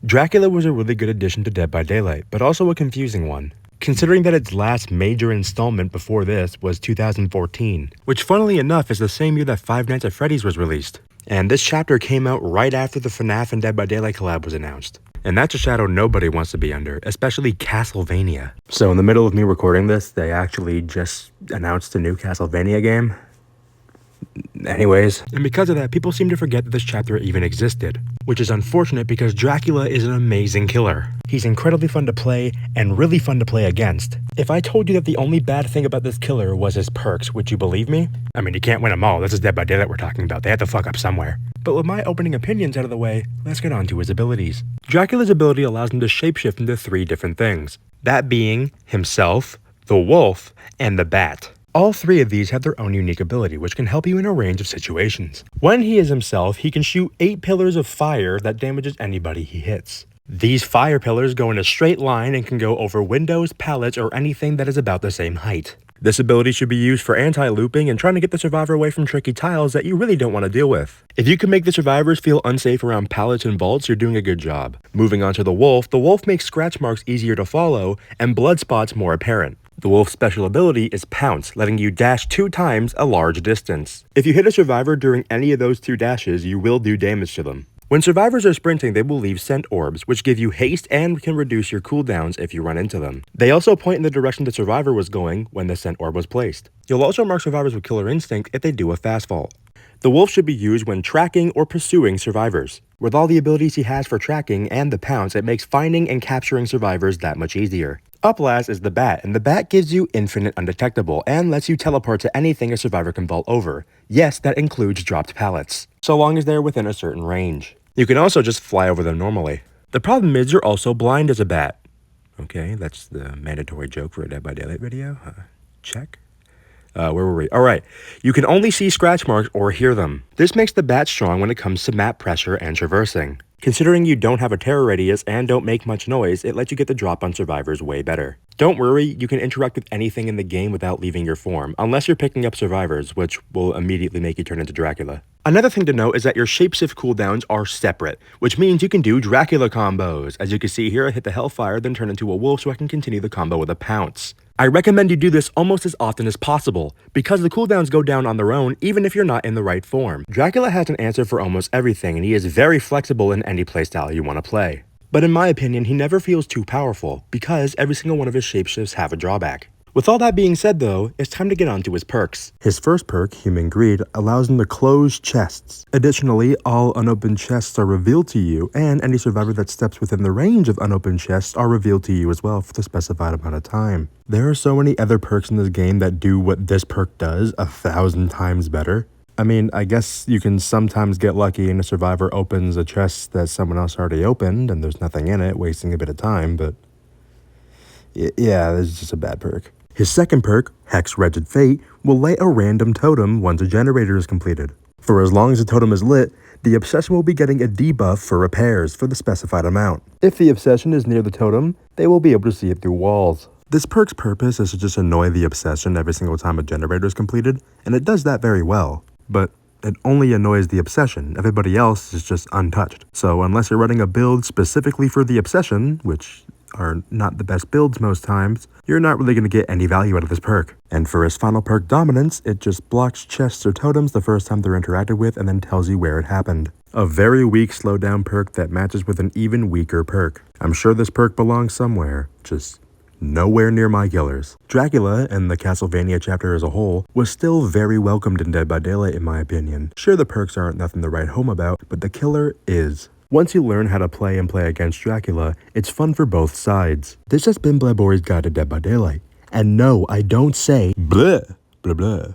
Dracula was a really good addition to Dead by Daylight, but also a confusing one, considering that its last major installment before this was 2014, which funnily enough is the same year that Five Nights at Freddy's was released. And this chapter came out right after the FNAF and Dead by Daylight collab was announced. And that's a shadow nobody wants to be under, especially Castlevania. So in the middle of me recording this, they actually just announced a new Castlevania game. Anyways, and because of that, people seem to forget that this chapter even existed, which is unfortunate because Dracula is an amazing killer. He's incredibly fun to play and really fun to play against. If I told you that the only bad thing about this killer was his perks, would you believe me? I mean, you can't win them all. This is Dead by Daylight we're talking about. They had to fuck up somewhere. But with my opening opinions out of the way, let's get on to his abilities. Dracula's ability allows him to shapeshift into 3 different things. That being himself, the wolf, and the bat. All 3 of these have their own unique ability, which can help you in a range of situations. When he is himself, he can shoot 8 pillars of fire that damages anybody he hits. These fire pillars go in a straight line and can go over windows, pallets, or anything that is about the same height. This ability should be used for anti-looping and trying to get the survivor away from tricky tiles that you really don't want to deal with. If you can make the survivors feel unsafe around pallets and vaults, you're doing a good job. Moving on to the wolf makes scratch marks easier to follow and blood spots more apparent. The wolf's special ability is Pounce, letting you dash 2 times a large distance. If you hit a survivor during any of those 2 dashes, you will do damage to them. When survivors are sprinting, they will leave scent orbs, which give you haste and can reduce your cooldowns if you run into them. They also point in the direction the survivor was going when the scent orb was placed. You'll also mark survivors with Killer Instinct if they do a fast fall. The wolf should be used when tracking or pursuing survivors. With all the abilities he has for tracking and the Pounce, it makes finding and capturing survivors that much easier. Up last is the bat, and the bat gives you infinite undetectable and lets you teleport to anything a survivor can vault over. Yes, that includes dropped pallets, so long as they're within a certain range. You can also just fly over them normally. The problem is you're also blind as a bat. Okay, that's the mandatory joke for a Dead by Daylight video. Check. Where were we? Alright, you can only see scratch marks or hear them. This makes the bat strong when it comes to map pressure and traversing. Considering you don't have a terror radius and don't make much noise, it lets you get the drop on survivors way better. Don't worry, you can interact with anything in the game without leaving your form, unless you're picking up survivors, which will immediately make you turn into Dracula. Another thing to note is that your shapeshift cooldowns are separate, which means you can do Dracula combos. As you can see here, I hit the Hellfire, then turn into a wolf so I can continue the combo with a Pounce. I recommend you do this almost as often as possible, because the cooldowns go down on their own even if you're not in the right form. Dracula has an answer for almost everything, and he is very flexible in any playstyle you want to play. But in my opinion, he never feels too powerful, because every single one of his shapeshifts have a drawback. With all that being said though, it's time to get on to his perks. His first perk, Human Greed, allows him to close chests. Additionally, all unopened chests are revealed to you, and any survivor that steps within the range of unopened chests are revealed to you as well for the specified amount of time. There are so many other perks in this game that do what this perk does 1,000 times better. I mean, I guess you can sometimes get lucky and a survivor opens a chest that someone else already opened and there's nothing in it, wasting a bit of time, but yeah, this is just a bad perk. His second perk, Hex Wretched Fate, will light a random totem once a generator is completed. For as long as the totem is lit, the obsession will be getting a debuff for repairs for the specified amount. If the obsession is near the totem, they will be able to see it through walls. This perk's purpose is to just annoy the obsession every single time a generator is completed, and it does that very well. But it only annoys the obsession, everybody else is just untouched. So unless you're running a build specifically for the obsession, which are not the best builds most times, you're not really going to get any value out of this perk. And for his final perk, Dominance, it just blocks chests or totems the first time they're interacted with and then tells you where it happened. A very weak slowdown perk that matches with an even weaker perk. I'm sure this perk belongs somewhere, just nowhere near my killers. Dracula, and the Castlevania chapter as a whole, was still very welcomed in Dead by Daylight in my opinion. Sure, the perks aren't nothing to write home about, but the killer is. Once you learn how to play and play against Dracula, it's fun for both sides. This has been Borey's Guide to Dead by Daylight. And no, I don't say bleh, blah blah.